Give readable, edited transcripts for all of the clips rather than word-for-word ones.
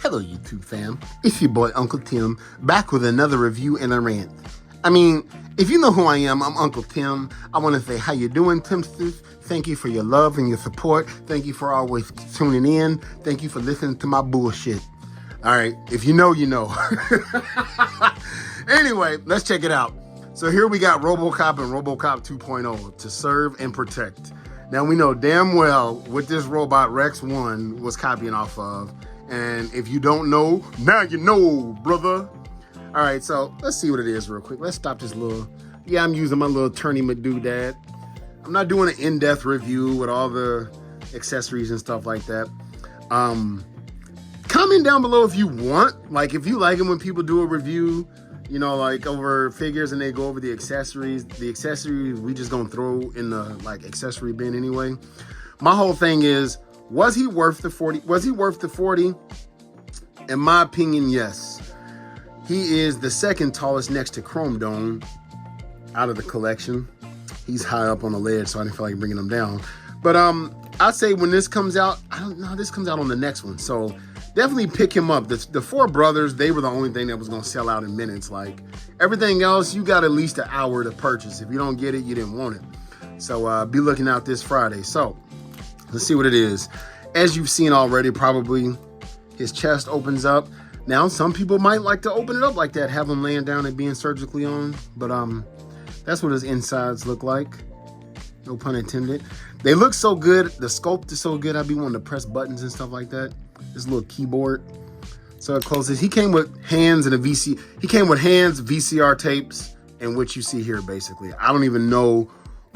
Hello, YouTube fam. It's your boy, Uncle Tim, back with another review and a rant. I mean, if you know who I am, I'm Uncle Tim. I want to say, how you doing, Timsters? Thank you for your love and your support. Thank you for always tuning in. Thank you for listening to my bullshit. All right, if you know, you know. Anyway, let's check it out. So here we got RoboCop and RoboCop 2.0, to serve and protect. Now, we know damn well what this robot REX-1 was copying off of. And if you don't know, now you know, brother. All right, so let's see what it is real quick. Let's stop this little, I'm using my little turny madoodad. I'm not doing an in-depth review with all the accessories and stuff like that. Comment down below if you want. Like, if you like it when people do a review, you know, like over figures and they go over the accessories. The accessories we just gonna throw in the like accessory bin anyway. My whole thing is, was he worth the 40? Was he worth the 40? In my opinion, yes. He is the second tallest next to Chrome Dome out of the collection. He's high up on the ledge, so I didn't feel like bringing him down. But I'd say when this comes out, I don't know, this comes out on the next one. So definitely pick him up. The four brothers, they were the only thing that was gonna sell out in minutes. Like everything else, you got at least an hour to purchase. If you don't get it, you didn't want it. So be looking out this Friday. So let's see what it is. As you've seen already, probably his chest opens up. Now, some people might like to open it up like that, have him laying down and being surgically on. But that's what his insides look like. No pun intended. They look so good. The sculpt is so good. I'd be wanting to press buttons and stuff like that. This little keyboard. So it closes. He came with hands and a VC. He came with hands, VCR tapes, and what you see here, basically. I don't even know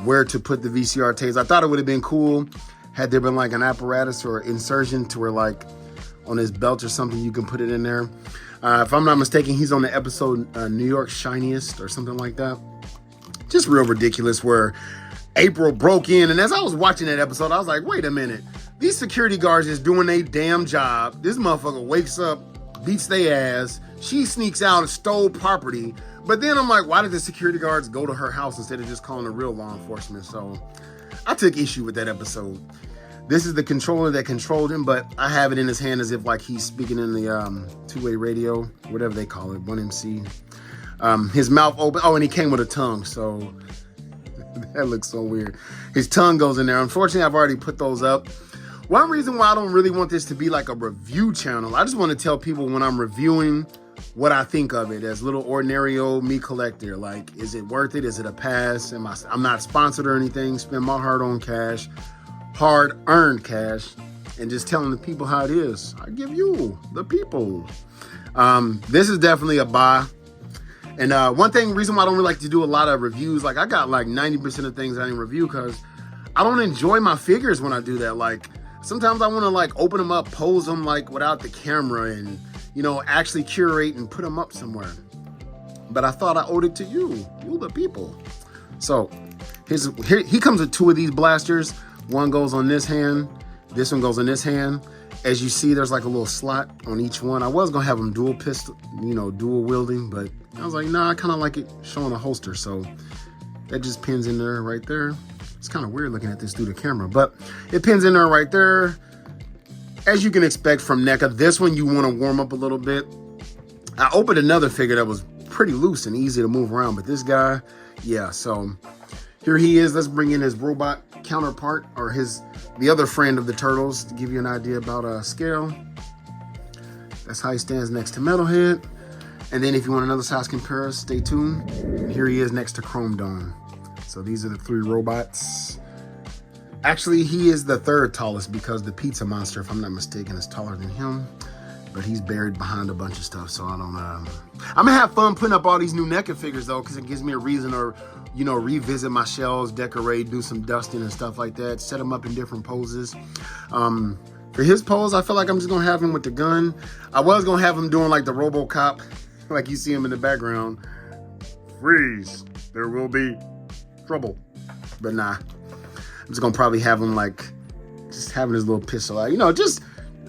where to put the VCR tapes. I thought it would have been cool had there been like an apparatus or insertion to where like on his belt or something, you can put it in there. If I'm not mistaken, he's on the episode New York Shiniest or something like that. Just real ridiculous where April broke in. And as I was watching that episode, I was like, wait a minute. These security guards is doing their damn job. This motherfucker wakes up, beats their ass. She sneaks out and stole property. But then I'm like, why did the security guards go to her house instead of just calling the real law enforcement? So I took issue with that episode. This is the controller that controlled him, but I have it in his hand as if like he's speaking in the two-way radio, whatever they call it, 1MC. His mouth open. Oh, and he came with a tongue, so that looks so weird. His tongue goes in there. Unfortunately, I've already put those up. One reason why I don't really want this to be like a review channel, I just want to tell people when I'm reviewing what I think of it as little ordinary old me collector. Like, is it worth it? Is it a pass? I'm not sponsored or anything. Spend my hard-earned cash, and just telling the people how it is. I give you, the people. This is definitely a buy. And reason why I don't really like to do a lot of reviews, like I got like 90% of things I didn't review because I don't enjoy my figures when I do that. Like sometimes I want to like open them up, pose them like without the camera and, you know, actually curate and put them up somewhere. But I thought I owed it to you the people. So here he comes with two of these blasters. One goes on this hand, this one goes on this hand. As you see, there's like a little slot on each one. I was gonna have them dual pistol, you know, dual wielding, but I was like, nah, I kind of like it showing a holster. So that just pins in there right there. It's kind of weird looking at this through the camera, but it pins in there right there. As you can expect from Neca, this one you want to warm up a little bit. I opened another figure that was pretty loose and easy to move around, but this guy, yeah, so here he is. Let's bring in his robot counterpart, or the other friend of the turtles, to give you an idea about scale. That's how he stands next to Metalhead. And then if you want another size comparison, stay tuned. Here he is next to Chrome Dome. So these are the three robots. Actually, he is the third tallest because the pizza monster, if I'm not mistaken, is taller than him. But he's buried behind a bunch of stuff, so I don't I'm gonna have fun putting up all these new Neca figures though, because it gives me a reason to, you know, revisit my shelves, decorate, do some dusting and stuff like that, set them up in different poses. For his pose, I feel like I'm just gonna have him with the gun. I was gonna have him doing like the RoboCop, like you see him in the background. Freeze, there will be trouble. But nah, I'm just gonna probably have him like, just having his little pistol out, you know, just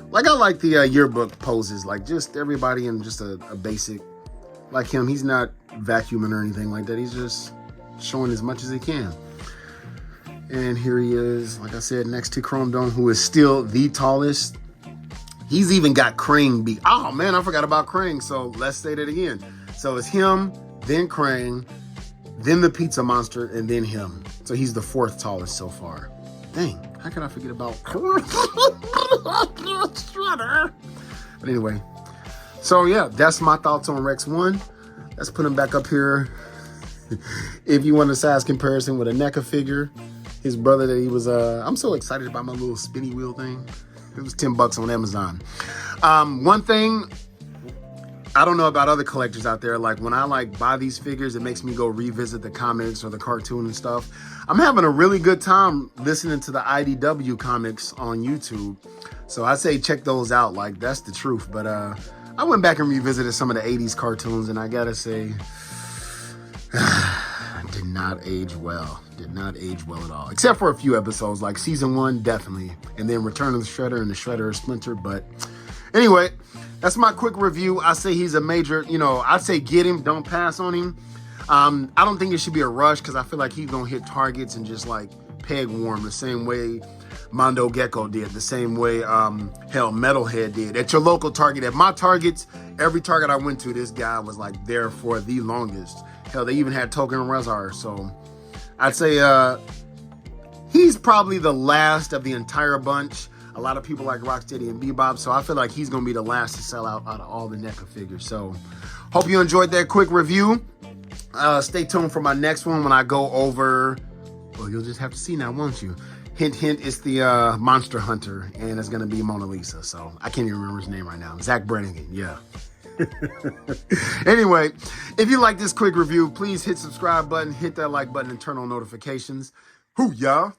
like I like the yearbook poses, like just everybody in just a basic, like him. He's not vacuuming or anything like that. He's just showing as much as he can. And here he is, like I said, next to Chrome Dome, who is still the tallest He's even got Krang beat. Oh man, I forgot about Krang. So let's say that again. So it's him, then Krang, then the Pizza Monster, and then him. So he's the 4th tallest so far. Dang, how could I forget about Shredder? But anyway, so yeah, that's my thoughts on REX-1. Let's put him back up here. If you want a size comparison with a Neca figure, his brother that he was, I'm so excited about my little spinny wheel thing. It was $10 on Amazon. One thing, I don't know about other collectors out there, like when I like buy these figures, it makes me go revisit the comics or the cartoon and stuff. I'm having a really good time listening to the IDW comics on YouTube. So I say check those out, like that's the truth. But I went back and revisited some of the 80s cartoons, and I gotta say, did not age well. Did not age well at all. Except for a few episodes, like season 1, definitely. And then Return of the Shredder and the Shredder Splinter. But anyway, that's my quick review. I say he's a major, I'd say get him, don't pass on him. I don't think it should be a rush because I feel like he's going to hit targets and just like peg warm the same way Mondo Gecko did, the same way, Metalhead did. At your local Target, at my Targets, every Target I went to, this guy was like there for the longest. Hell, they even had Token and Rezar. So I'd say he's probably the last of the entire bunch. A lot of people like Rocksteady and Bebop, so I feel like he's going to be the last to sell out of all the Neca figures. So hope you enjoyed that quick review. Stay tuned for my next one when I go over, well, you'll just have to see now, won't you? Hint, hint, it's the Monster Hunter, and it's going to be Mona Lisa. So I can't even remember his name right now. Zach Brannigan, yeah. Anyway, if you like this quick review, please hit subscribe button, hit that like button, and turn on notifications. Hoo-yah!